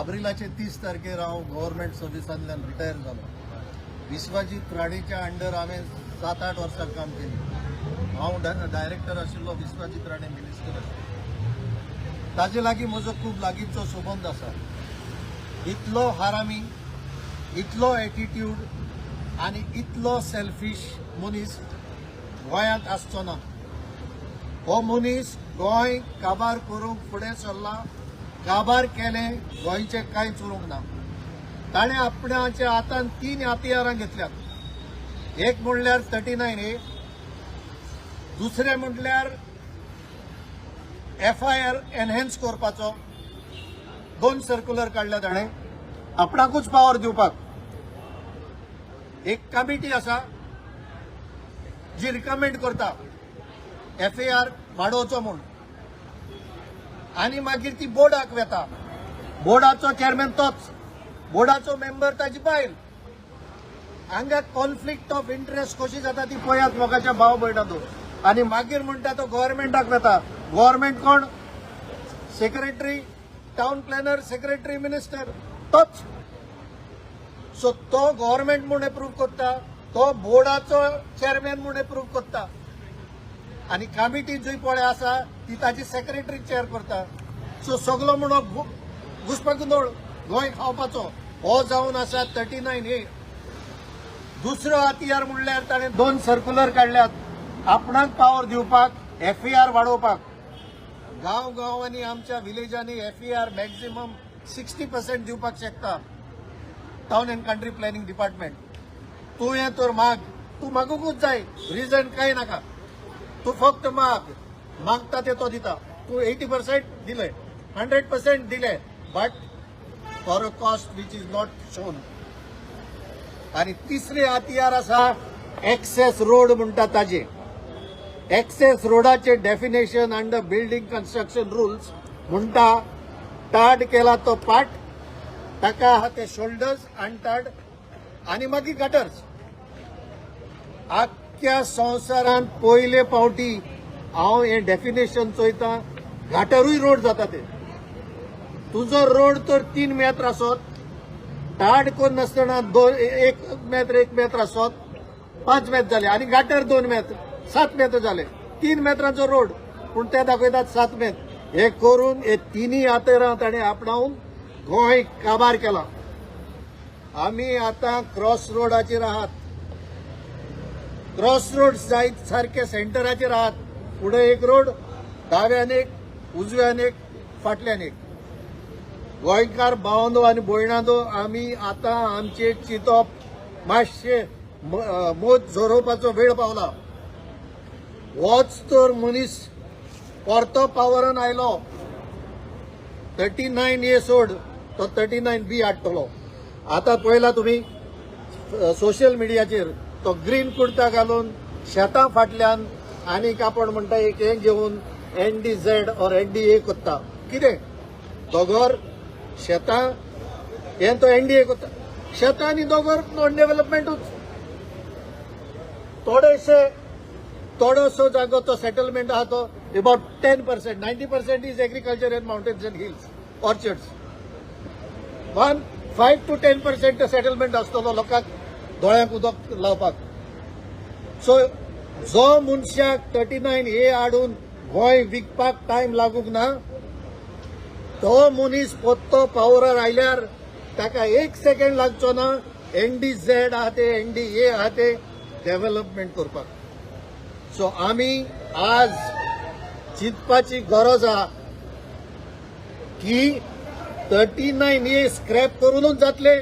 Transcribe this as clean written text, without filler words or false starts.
एप्रिलाचे 30 तारखेर हांव government सर्विसांतल्यान retire जालो. विश्वजीत राणेच्या अंडर हांवें 7-8 वर्सां काम केलें. हांव डायरेक्टर आशिल्लो, विश्वजीत राणे मिनिस्टर आशिल्लो. ताजे लागीं म्हजो खूब लागींचो संबंद आसा. इतलो हारामी, इतलो एटिट्यूड आनी इतलो सेल्फीश मनीस गोंयांत आसचो ना. हो मनीस गोंय काबार करूंक फुडें सरला. काबार केलें, गोंयचें कांयच उरूंक ना. ताणें आपणाच्या हातान 3 हातियारां घेतल्यात. एक म्हणल्यार 39A, दुसरें म्हणल्यार FIR एनहेन्स करपाचो. 2 सर्क्युलर काडल्या ताणें आपणाकूच पावर दिवपाक. एक कमिटी आसा जी रिकमेंड करता FIR वाडोवचो म्हूण, आनी मागीर ती बोर्डाक वेता. बोर्डाचो चेअरमॅन तोच, बोर्डाचो मेंबर ताची बायल. हांगा कॉन्फ्लिक्ट ऑफ इंटरेस्ट कशी जाता ती पळयात लोकांच्या भाव भयणांचो. आनी मागीर म्हणटा तो गव्हर्नमेंटाक वेता. गव्हर्नमेंट कोण? Secretary, town planner, secretary, minister तोच. सो तो गव्हर्नमेंट म्हूण एप्रूव्ह करता, तो बोर्डाचो चेअरमॅन म्हूण एप्रूव्ह करता. आनी कमिटी जी पळय आसा ती ताची सेक्रेटरी चेअर करता. सो सगळो म्हणून घुसपागोंदळ गोंय खावपाचो हो जावन आसा 39A. दुसरो हातियार म्हणल्यार ताणें 2 सर्क्युलर काडल्यात आपणाक पावर दिवपाक, FIR वाडोवपाक. गांवांनी आमच्या विलेजांनी FIR मॅक्झिमम 60% दिवपाक शकता town and country planning department. तूं हें तर माग, तूं मागूंकूच जाय, रिजन कांय नाका. तूं फक्त मागता ते तो दिता. तूं 80% दिले, 100% दिले, but for a cost which is not shown. आणि तिसरे हातियार आसा एक्सेस रोड म्हणटा ताजे. एक्सेस रोडाचे definition under building construction rules म्हणटा टाड केला तो पाट, ताका आहा ते शोल्डर्स अनटाड आनी मागीर गटर्स. आख्ख्या संवसारांत पयले फावटी हांव हें डेफिनेशन चोयतां. घाटरूय रोड जाता ते. तुजो रोड तर 3 मेत्र आसत, टाड कोन्न नासतना 1 मेत्र आसत, 5 मेत्र जाले. आनी गाटर 2 मेत्र, 7 मेत्र जाले. 3 मेत्रांचो रोड पूण ते दाखयतात 7 मेत्र. हे करून हे 3 हातियारां ताणें आपणावन गोंय काबार केला. आमी आतां क्रॉस रोडाचेर आहात. क्रॉस रोड जायत सारखे सेंटराचेर आहात. फुडें एक रोड, दाव्यान एक, उजव्यान एक, फाटल्यान एक. गोंयकार भावंदो आनी भयणांदो, आमी आतां आमचे चिंतप मातशे मोत झरोवपाचो वेळ पावला. होच तर मनीस परतो पावरान आयलो. 39A सोड, तो 39B हाडटलो. आतां पळयला तुमी सोशल मिडियाचेर तो ग्रीन कुर्ता घालून शेतां फाटल्यान आनीक आपण म्हणटा एक हें घेवन NDZ और NDA करता. कितें दोगोर शेतां हें तो NDA करता. शेतां आनी दोगोर नॉन डेव्हलपमेंटूच. थोडोसो जागो तो सेटलमेंट आहा तो about 10%, 90% is agriculture end mountains end hills, orchards. 5 to 10% settlement आसतलो लोकांक दोळ्यांक उदक लावपाक. सो जो मनशाक 39A हाडून गोंय विकपाक टायम लागूंक ना, तो मनीस परतो पावरार आयल्यार ताका 1 सेकंड लागचो ना NDZ आहा ते, NDA आहा ते डेव्हलपमेंट करपाक. सो आमी आज चिंतपाची गरज आहा की 39A स्क्रॅप करूनच जातले